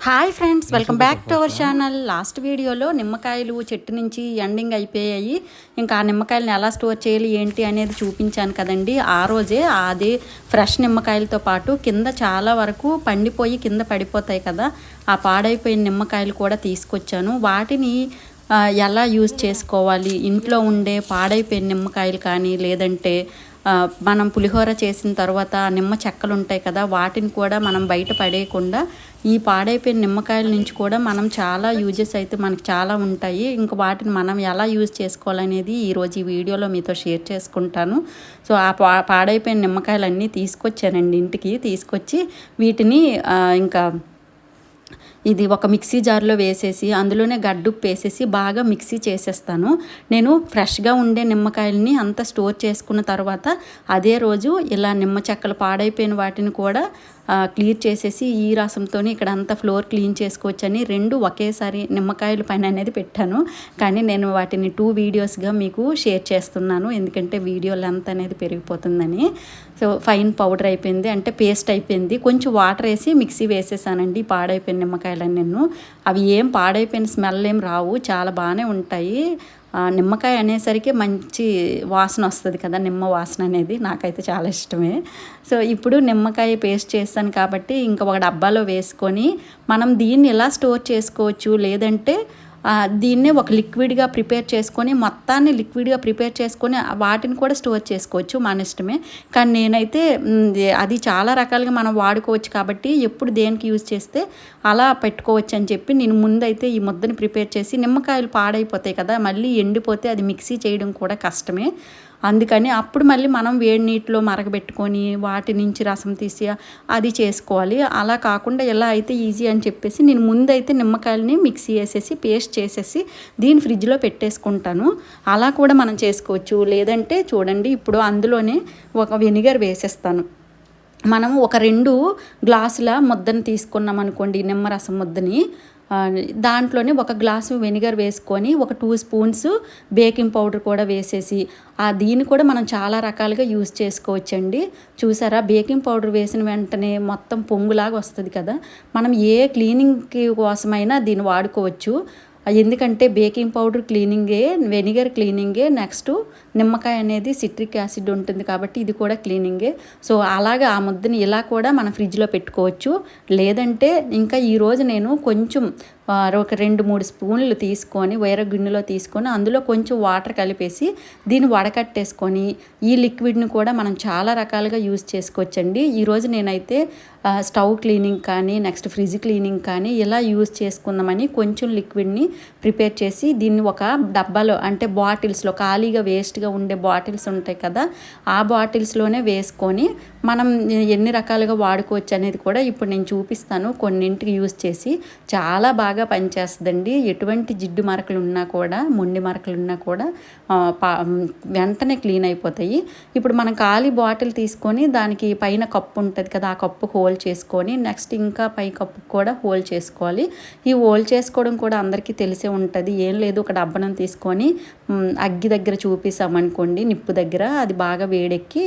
Hi friends, welcome back to our channel. Last వీడియోలో నిమ్మకాయలు చెట్టు నుంచి ఎండింగ్ అయిపోయాయి. ఇంకా ఆ నిమ్మకాయలను ఎలా స్టోర్ చేయాలి ఏంటి అనేది చూపించాను కదండి. ఆ రోజే అదే ఫ్రెష్ నిమ్మకాయలతో పాటు కింద చాలా వరకు పండిపోయి కింద పడిపోతాయి కదా, ఆ పాడైపోయిన నిమ్మకాయలు కూడా తీసుకొచ్చాను. వాటిని ఎలా యూజ్ చేసుకోవాలి, ఇంట్లో ఉండే పాడైపోయిన నిమ్మకాయలు కానీ లేదంటే మనం పులిహోర చేసిన తర్వాత నిమ్మ చెక్కలు ఉంటాయి కదా, వాటిని కూడా మనం బయట పడేయకుండా ఈ పాడైపోయిన నిమ్మకాయల నుంచి కూడా మనం చాలా యూజెస్ అయితే మనకు చాలా ఉంటాయి. ఇంకా వాటిని మనం ఎలా యూజ్ చేసుకోవాలనేది ఈరోజు ఈ వీడియోలో మీతో షేర్ చేసుకుంటాను. సో ఆ పాడైపోయిన నిమ్మకాయలన్నీ తీసుకొచ్చానండి, ఇంటికి తీసుకొచ్చి వీటిని ఇంకా ఇది ఒక మిక్సీ జార్లో వేసేసి అందులోనే గడ్డుప్పు వేసేసి బాగా మిక్సీ చేసేస్తాను. నేను ఫ్రెష్గా ఉండే నిమ్మకాయలని అంతా స్టోర్ చేసుకున్న తర్వాత అదే రోజు ఇలా నిమ్మ చెక్కలు పాడైపోయిన వాటిని కూడా క్లియర్ చేసేసి ఈ రసంతో ఇక్కడ అంతా ఫ్లోర్ క్లీన్ చేసుకోవచ్చని రెండు ఒకేసారి నిమ్మకాయల పైన అనేది పెట్టాను. కానీ నేను వాటిని 2 వీడియోస్గా మీకు షేర్ చేస్తున్నాను, ఎందుకంటే వీడియో లెంత్ అనేది పెరిగిపోతుందని. సో ఫైన్ పౌడర్ అయిపోయింది, అంటే పేస్ట్ అయిపోయింది. కొంచెం వాటర్ వేసి మిక్సీ వేసేసానండి పాడైపోయిన నిమ్మకాయలని. నేను అవి ఏం పాడైపోయిన స్మెల్ ఏం రావు, చాలా బాగానే ఉంటాయి. నిమ్మకాయ అనేసరికి మంచి వాసన వస్తుంది కదా, నిమ్మ వాసన అనేది నాకైతే చాలా ఇష్టమే. సో ఇప్పుడు నిమ్మకాయ పేస్ట్ చేస్తాను కాబట్టి ఇంకా ఒక డబ్బాలో వేసుకొని మనం దీన్ని ఎలా స్టోర్ చేసుకోవచ్చు, లేదంటే దీన్నే ఒక లిక్విడ్గా ప్రిపేర్ చేసుకొని మొత్తాన్ని లిక్విడ్గా ప్రిపేర్ చేసుకొని వాటిని కూడా స్టోర్ చేసుకోవచ్చు, మన ఇష్టమే. కానీ నేనైతే అది చాలా రకాలుగా మనం వాడుకోవచ్చు కాబట్టి ఎప్పుడు దేనికి యూజ్ చేస్తే అలా పెట్టుకోవచ్చు అని చెప్పి నేను ముందైతే ఈ ముద్దని ప్రిపేర్ చేసి, నిమ్మకాయలు పాడైపోతాయి కదా, మళ్ళీ ఎండిపోతే అది మిక్సీ చేయడం కూడా కష్టమే. అందుకని అప్పుడు మళ్ళీ మనం వేడి నీటిలో మరగబెట్టుకొని వాటి నుంచి రసం తీసి అది చేసుకోవాలి. అలా కాకుండా ఎలా అయితే ఈజీ అని చెప్పేసి నేను ముందైతే నిమ్మకాయలని మిక్సీ వేసేసి పేస్ట్ చేసేసి దీన్ని ఫ్రిడ్జ్లో పెట్టేసుకుంటాను. అలా కూడా మనం చేసుకోవచ్చు. లేదంటే చూడండి, ఇప్పుడు అందులోనే ఒక వెనిగర్ వేసేస్తాను. మనం ఒక 2 గ్లాసుల ముద్దని తీసుకున్నాం అనుకోండి, నిమ్మరసం ముద్దని, దాంట్లోనే 1 గ్లాసు వెనిగర్ వేసుకొని ఒక 2 స్పూన్స్ బేకింగ్ పౌడర్ కూడా వేసేసి దీన్ని కూడా మనం చాలా రకాలుగా యూజ్ చేసుకోవచ్చండి. చూసారా, బేకింగ్ పౌడర్ వేసిన వెంటనే మొత్తం పొంగులాగా వస్తుంది కదా, మనం ఏ క్లీనింగ్కి కోసమైనా దీన్ని వాడుకోవచ్చు. ఎందుకంటే బేకింగ్ పౌడర్ క్లీనింగే, వెనిగర్ క్లీనింగే, నెక్స్ట్ నిమ్మకాయ అనేది సిట్రిక్ యాసిడ్ ఉంటుంది కాబట్టి ఇది కూడా క్లీనింగే. సో అలాగే ఆ ముద్దని ఇలా కూడా మనం ఫ్రిడ్జ్లో పెట్టుకోవచ్చు. లేదంటే ఇంకా ఈరోజు నేను కొంచెం ఒక 2-3 స్పూన్లు తీసుకొని వేరే గిన్నెలో తీసుకొని అందులో కొంచెం వాటర్ కలిపేసి దీన్ని వడకట్టేసుకొని ఈ లిక్విడ్ని కూడా మనం చాలా రకాలుగా యూజ్ చేసుకోవచ్చండి. ఈరోజు నేనైతే స్టవ్ క్లీనింగ్ కానీ నెక్స్ట్ ఫ్రిడ్జ్ క్లీనింగ్ కానీ ఇలా యూజ్ చేసుకుందామని కొంచెం లిక్విడ్ని ప్రిపేర్ చేసి దీన్ని ఒక డబ్బాలో, అంటే బాటిల్స్లో, ఖాళీగా వేస్ట్గా ఉండే బాటిల్స్ ఉంటాయి కదా, ఆ బాటిల్స్లోనే వేసుకొని మనం ఎన్ని రకాలుగా వాడుకోవచ్చు అనేది కూడా ఇప్పుడు నేను చూపిస్తాను. కొన్నింటికి యూజ్ చేసి చాలా బాగా పనిచేస్తుందండి. ఎటువంటి జిడ్డు మరకలు ఉన్నా కూడా, మొండి మరకలు ఉన్నా కూడా వెంటనే క్లీన్ అయిపోతాయి. ఇప్పుడు మనం ఖాళీ బాటిల్ తీసుకొని దానికి పైన కప్పు ఉంటుంది కదా, ఆ కప్పు హోల్ చేసుకొని నెక్స్ట్ ఇంకా పై కప్పు కూడా హోల్ చేసుకోవాలి. ఈ హోల్ చేసుకోవడం కూడా అందరికీ తెలిసే ఉంటుంది. ఏం లేదు, ఒక డబ్బనం తీసుకొని అగ్గి దగ్గర చూపిస్తామనుకోండి, నిప్పు దగ్గర, అది బాగా వేడెక్కి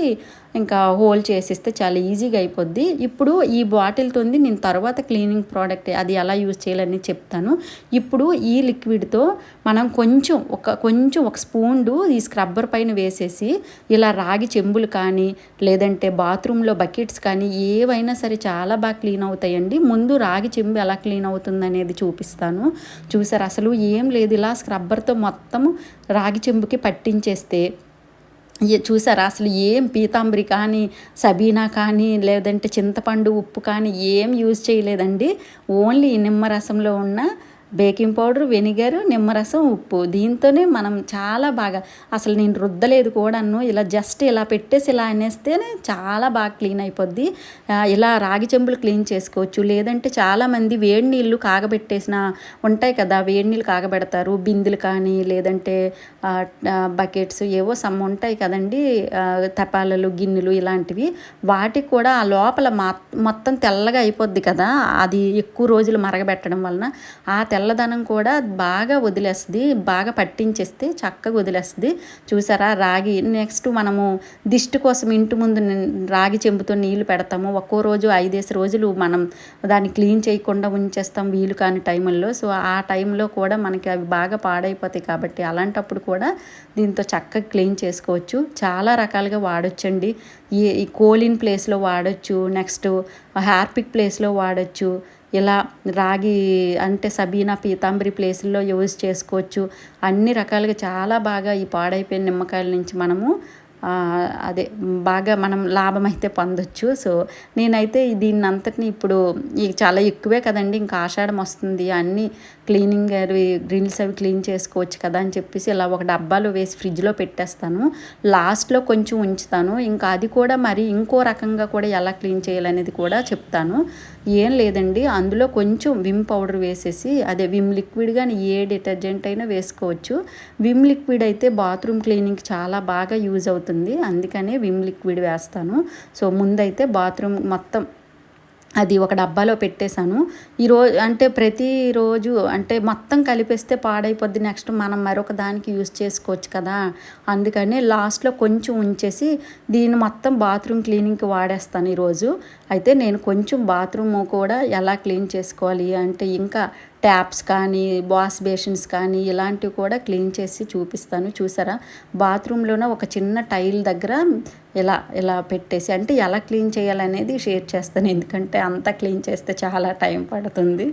ఇంకా హోల్ చేసిస్తే చాలా ఈజీగా అయిపోద్ది. ఇప్పుడు ఈ బాటిల్తో నేను తర్వాత క్లీనింగ్ ప్రోడక్ట్ అది ఎలా యూజ్ చేయాలని చెప్తాను. ఇప్పుడు ఈ లిక్విడ్తో మనం కొంచెం ఒక స్పూన్ ఈ స్క్రబ్బర్ పైన వేసేసి ఇలా రాగి చెంబులు కానీ లేదంటే బాత్రూంలో బకెట్స్ కానీ ఏవైనా సరే చాలా బాగా క్లీన్ అవుతాయండి. ముందు రాగి చెంబు ఎలా క్లీన్ అవుతుంది అనేది చూపిస్తాను. చూసారు, అసలు ఏం లేదు, ఇలా స్క్రబ్బర్తో మొత్తం రాగి చెంబుకి పట్టించేస్తే చూసారా, అసలు ఏం పీతాంబరి కానీ సబీనా కానీ లేదంటే చింతపండు ఉప్పు కానీ ఏం యూజ్ చేయలేదండి. ఓన్లీ నిమ్మరసంలో ఉన్న బేకింగ్ పౌడర్, వెనిగర్, నిమ్మరసం, ఉప్పు, దీంతోనే మనం చాలా బాగా, అసలు నేను రుద్దలేదు కూడాను, ఇలా జస్ట్ ఇలా పెట్టేసి ఇలా అనేస్తేనే చాలా బాగా క్లీన్ అయిపోద్ది. ఇలా రాగి చెంబులు క్లీన్ చేసుకోవచ్చు. లేదంటే చాలామంది వేడి నీళ్ళు కాగబెట్టేసిన ఉంటాయి కదా, వేడి నీళ్ళు కాగబెడతారు, బిందులు కానీ లేదంటే బకెట్స్ ఏవో సమ్ ఉంటాయి కదండి, తపాలలు, గిన్నెలు ఇలాంటివి, వాటికి కూడా ఆ లోపల మొత్తం తెల్లగా అయిపోద్ది కదా, అది ఎక్కువ రోజులు మరగబెట్టడం వలన ఆ తెల్లదనం కూడా బాగా వదిలేస్తుంది, బాగా పట్టించేస్తే చక్కగా వదిలేస్తుంది. చూసారా రాగి. నెక్స్ట్ మనము దిష్టి కోసం ఇంటి ముందు రాగి చెంబుతో నీళ్లు పెడతాము. ఒక్కో రోజు 5 రోజులు మనం దాన్ని క్లీన్ చేయకుండా ఉంచేస్తాం వీలు కాని టైంలో. సో ఆ టైంలో కూడా మనకి అవి బాగా పాడైపోతాయి కాబట్టి అలాంటప్పుడు కూడా దీంతో చక్కగా క్లీన్ చేసుకోవచ్చు. చాలా రకాలుగా వాడొచ్చండి. ఈ కోలిన్ ప్లేస్లో వాడచ్చు, నెక్స్ట్ హార్పిక్ ప్లేస్లో వాడచ్చు. ఇలా రాగి అంటే సబీనా పీతాంబరి ప్లేసుల్లో యూజ్ చేసుకోవచ్చు. అన్ని రకాలుగా చాలా బాగా ఈ పాడైపోయిన నిమ్మకాయల నుంచి మనము అదే బాగా మనం లాభం అయితే పొందొచ్చు. సో నేనైతే దీన్ని అంతటిని ఇప్పుడు చాలా ఎక్కువే కదండి, ఇంకా ఆషాఢం వస్తుంది, అన్నీ క్లీనింగ్ అవి గ్రిల్స్ అవి క్లీన్ చేసుకోవచ్చు కదా అని చెప్పేసి ఇలా ఒక డబ్బాలో వేసి ఫ్రిడ్జ్లో పెట్టేస్తాను. లాస్ట్లో కొంచెం ఉంచుతాను. ఇంకా అది కూడా మరి ఇంకో రకంగా కూడా ఎలా క్లీన్ చేయాలనేది కూడా చెప్తాను. ఏం లేదండి, అందులో కొంచెం విమ్ పౌడర్ వేసేసి, అదే విమ్ లిక్విడ్ కానీ ఏ డిటర్జెంట్ అయినా వేసుకోవచ్చు. విమ్ లిక్విడ్ అయితే బాత్రూమ్ క్లీనింగ్కి చాలా బాగా యూజ్ అవుతుంది, అందుకనే విమ్ లిక్విడ్ వేస్తాను. సో ముందైతే బాత్రూమ్ మొత్తం అది ఒక డబ్బాలో పెట్టేశాను. ఈరోజు అంటే ప్రతిరోజు అంటే మొత్తం కలిపేస్తే పాడైపోద్ది, నెక్స్ట్ మనం మరొక దానికి యూజ్ చేసుకోవచ్చు కదా, అందుకని లాస్ట్లో కొంచెం ఉంచేసి దీన్ని మొత్తం బాత్రూమ్ క్లీనింగ్కి వాడేస్తాను ఈరోజు. అయితే నేను కొంచెం బాత్రూమ్ కూడా ఎలా క్లీన్ చేసుకోవాలి అంటే ఇంకా ట్యాప్స్ కానీ వాష్ బేసిన్స్ కానీ ఇలాంటివి కూడా క్లీన్ చేసి చూపిస్తాను. చూసారా బాత్రూంలోనే ఒక చిన్న టైల్ దగ్గర ఇలా పెట్టేసి అంటే ఎలా క్లీన్ చేయాలనేది షేర్ చేస్తాను, ఎందుకంటే అంతా క్లీన్ చేస్తే చాలా టైం పడుతుంది.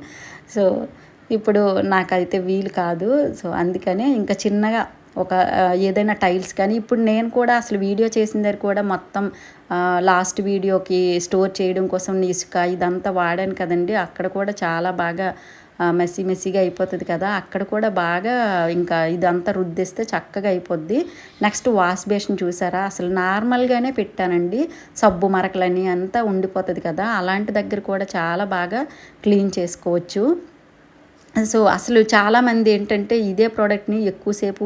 సో ఇప్పుడు నాకైతే వీలు కాదు. సో అందుకనే ఇంకా చిన్నగా ఒక ఏదైనా టైల్స్ కానీ ఇప్పుడు నేను కూడా అసలు వీడియో చేసిన దగ్గర కూడా మొత్తం లాస్ట్ వీడియోకి స్టోర్ చేయడం కోసం ఇసుక ఇదంతా వాడాను కదండి, అక్కడ కూడా చాలా బాగా మెస్సీగా అయిపోతుంది కదా, అక్కడ కూడా బాగా ఇంకా ఇదంతా రుద్దిస్తే చక్కగా అయిపోద్ది. నెక్స్ట్ వాష్ బేసిన్ చూసారా అసలు నార్మల్గానే పెట్టానండి, సబ్బు మరకలని అంతా ఉండిపోతుంది కదా, అలాంటి దగ్గర కూడా చాలా బాగా క్లీన్ చేసుకోవచ్చు. సో అసలు చాలామంది ఏంటంటే ఇదే ప్రోడక్ట్ని ఎక్కువసేపు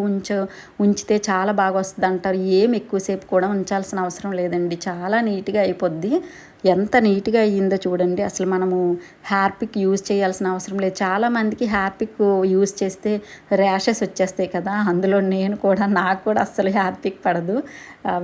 ఉంచితే చాలా బాగా వస్తుంది అంటారు. ఏం ఎక్కువసేపు కూడా ఉంచాల్సిన అవసరం లేదండి, చాలా నీట్గా అయిపోద్ది. ఎంత నీట్గా అయ్యిందో చూడండి. అసలు మనము హార్పిక్ యూజ్ చేయాల్సిన అవసరం లేదు. చాలామందికి హార్పిక్ యూజ్ చేస్తే ర్యాషెస్ వచ్చేస్తాయి కదా, అందులో నాకు కూడా అస్సలు హార్పిక్ పడదు.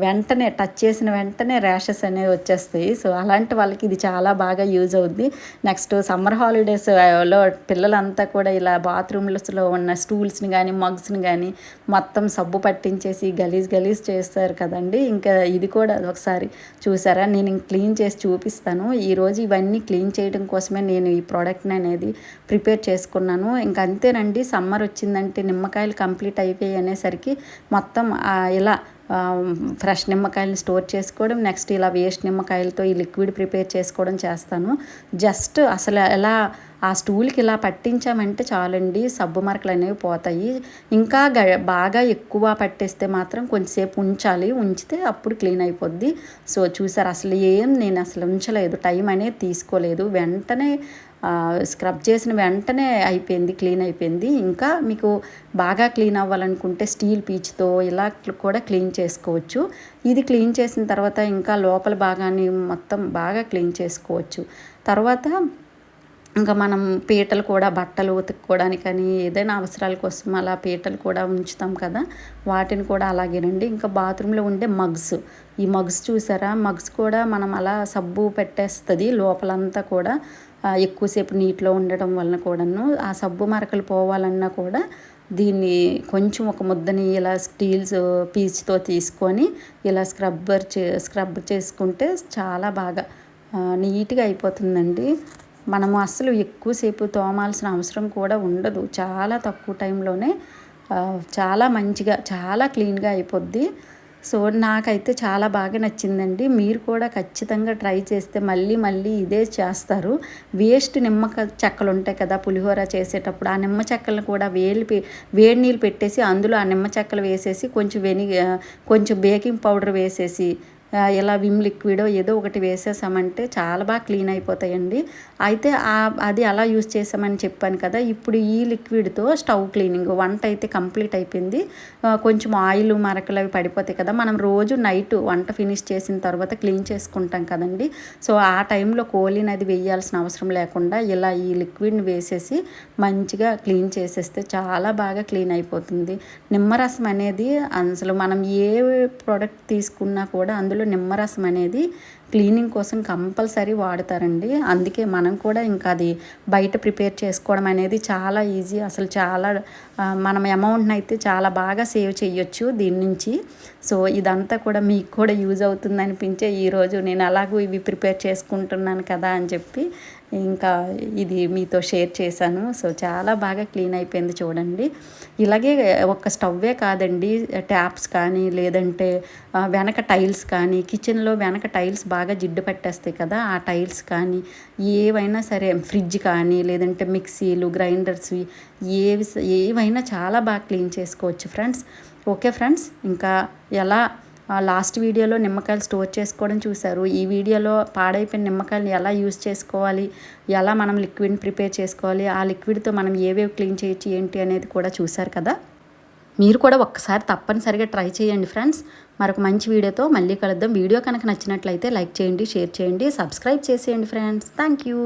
వెంటనే టచ్ చేసిన వెంటనే ర్యాషెస్ అనేవి వచ్చేస్తాయి. సో అలాంటి వాళ్ళకి ఇది చాలా బాగా యూజ్ అవుద్ది. నెక్స్ట్ సమ్మర్ హాలిడేస్లో పిల్లలంతా కూడా ఇలా బాత్రూమ్స్లో ఉన్న స్టూల్స్ని కానీ మగ్స్ని కానీ మొత్తం సబ్బు పట్టించేసి గలీజ్ చేస్తారు కదండి. ఇంకా ఇది కూడా ఒకసారి చూసారా, నేను క్లీన్ చేసి చూపిస్తాను. ఈరోజు ఇవన్నీ క్లీన్ చేయడం కోసమే నేను ఈ ప్రోడక్ట్ని అనేది ప్రిపేర్ చేసుకున్నాను. ఇంకా అంతేనండి, సమ్మర్ వచ్చిందంటే నిమ్మకాయలు కంప్లీట్ అయిపోయి అనేసరికి మొత్తం ఇలా ఫ్రెష్ నిమ్మకాయలను స్టోర్ చేసుకోవడం, నెక్స్ట్ ఇలా వేస్ట్ నిమ్మకాయలతో ఈ లిక్విడ్ ప్రిపేర్ చేసుకోవడం చేస్తాను. జస్ట్ అసలు ఎలా ఆ స్టూల్కి ఇలా పట్టించామంటే చాలండి, సబ్బు మరకలు అనేవి పోతాయి. ఇంకా బాగా ఎక్కువ పట్టేస్తే మాత్రం కొంచెంసేపు ఉంచితే అప్పుడు క్లీన్ అయిపోద్ది. సో చూసారు అసలు నేను అసలు ఉంచలేదు, టైం అనేది తీసుకోలేదు, వెంటనే స్క్రబ్ చేసిన వెంటనే క్లీన్ అయిపోయింది. ఇంకా మీకు బాగా క్లీన్ అవ్వాలనుకుంటే స్టీల్ పీచ్తో ఇలా కూడా క్లీన్ చేసుకోవచ్చు. ఇది క్లీన్ చేసిన తర్వాత ఇంకా లోపల భాగాన్ని మొత్తం బాగా క్లీన్ చేసుకోవచ్చు. తర్వాత ఇంకా మనం పీటలు కూడా బట్టలు ఉతుక్కోవడానికని ఏదైనా అవసరాల కోసం అలా పీటలు కూడా ఉంచుతాం కదా, వాటిని కూడా అలాగేనండి. ఇంకా బాత్రూంలో ఉండే ఈ మగ్స్ చూసారా, మగ్స్ కూడా మనం అలా సబ్బు పెట్టేస్తుంది లోపలంతా కూడా, ఎక్కువసేపు నీటిలో ఉండడం వలన కూడాను ఆ సబ్బు మరకలు పోవాలన్నా కూడా దీన్ని కొంచెం ఒక ముద్దని ఇలా స్టీల్స్ పీచ్తో తీసుకొని ఇలా స్క్రబ్ చేసుకుంటే చాలా బాగా నీట్గా అయిపోతుందండి. మనము అస్సలు ఎక్కువసేపు తోమాల్సిన అవసరం కూడా ఉండదు, చాలా తక్కువ టైంలోనే చాలా మంచిగా చాలా క్లీన్గా అయిపోద్ది. సో నాకైతే చాలా బాగా నచ్చిందండి. మీరు కూడా ఖచ్చితంగా ట్రై చేస్తే మళ్ళీ ఇదే చేస్తారు. వేస్ట్ చెక్కలు ఉంటాయి కదా పులిహోర చేసేటప్పుడు, ఆ నిమ్మ చెక్కలను కూడా వేడి నీళ్ళు పెట్టేసి అందులో ఆ నిమ్మ చెక్కలు వేసేసి కొంచెం బేకింగ్ పౌడర్ వేసేసి ఇలా విమ్ లిక్విడో ఏదో ఒకటి వేసేసామంటే చాలా బాగా క్లీన్ అయిపోతాయండి. అయితే అది అలా యూజ్ చేసామని చెప్పాను కదా. ఇప్పుడు ఈ లిక్విడ్తో స్టవ్ క్లీనింగ్ వంట అయితే కంప్లీట్ అయిపోయింది. కొంచెం ఆయిల్ మరకలు అవి పడిపోతాయి కదా, మనం రోజు నైట్ వంట ఫినిష్ చేసిన తర్వాత క్లీన్ చేసుకుంటాం కదండి. సో ఆ టైంలో కోలిన్ అది వేయాల్సిన అవసరం లేకుండా ఇలా ఈ లిక్విడ్ని వేసేసి మంచిగా క్లీన్ చేసేస్తే చాలా బాగా క్లీన్ అయిపోతుంది. నిమ్మరసం అనేది అసలు మనం ఏ ప్రోడక్ట్ తీసుకున్నా కూడా అందులో నిమ్మరసం అనేది క్లీనింగ్ కోసం కంపల్సరీ వాడతారండి. అందుకే మనం కూడా ఇంకా అది బయట ప్రిపేర్ చేసుకోవడం అనేది చాలా ఈజీ. అసలు చాలా మనం అమౌంట్ని అయితే చాలా బాగా సేవ్ చేయొచ్చు దీని నుంచి. సో ఇదంతా కూడా మీకు కూడా యూజ్ అవుతుంది అనిపించే ఈరోజు నేను అలాగూ ఇవి ప్రిపేర్ చేసుకుంటున్నాను కదా అని చెప్పి ఇంకా ఇది మీతో షేర్ చేశాను. సో చాలా బాగా క్లీన్ అయిపోయింది చూడండి. ఇలాగే ఒక స్టవ్వే కాదండి, ట్యాప్స్ కానీ లేదంటే వెనక టైల్స్ కానీ, కిచెన్లో వెనక టైల్స్ బాగా జిడ్డు పట్టేస్తాయి కదా, ఆ టైల్స్ కానీ ఏవైనా సరే, ఫ్రిడ్జ్ కానీ లేదంటే మిక్సీలు, గ్రైండర్స్ ఏవైనా చాలా బాగా క్లీన్ చేసుకోవచ్చు ఫ్రెండ్స్. ఓకే ఫ్రెండ్స్, ఇంకా ఎలా లాస్ట్ వీడియోలో నిమ్మకాయలు స్టోర్ చేసుకోవడం చూశారు. ఈ వీడియోలో పాడైపోయిన నిమ్మకాయలు ఎలా యూజ్ చేసుకోవాలి, ఎలా మనం లిక్విడ్ని ప్రిపేర్ చేసుకోవాలి, ఆ లిక్విడ్తో మనం ఏవేవి క్లీన్ చేయొచ్చు ఏంటి అనేది కూడా చూశారు కదా. మీరు కూడా ఒక్కసారి తప్పనిసరిగా ట్రై చేయండి ఫ్రెండ్స్. మరొక మంచి వీడియోతో మళ్ళీ కలుద్దాం. వీడియో కనుక నచ్చినట్లయితే లైక్ చేయండి, షేర్ చేయండి, సబ్స్క్రైబ్ చేసేయండి ఫ్రెండ్స్. Thank you.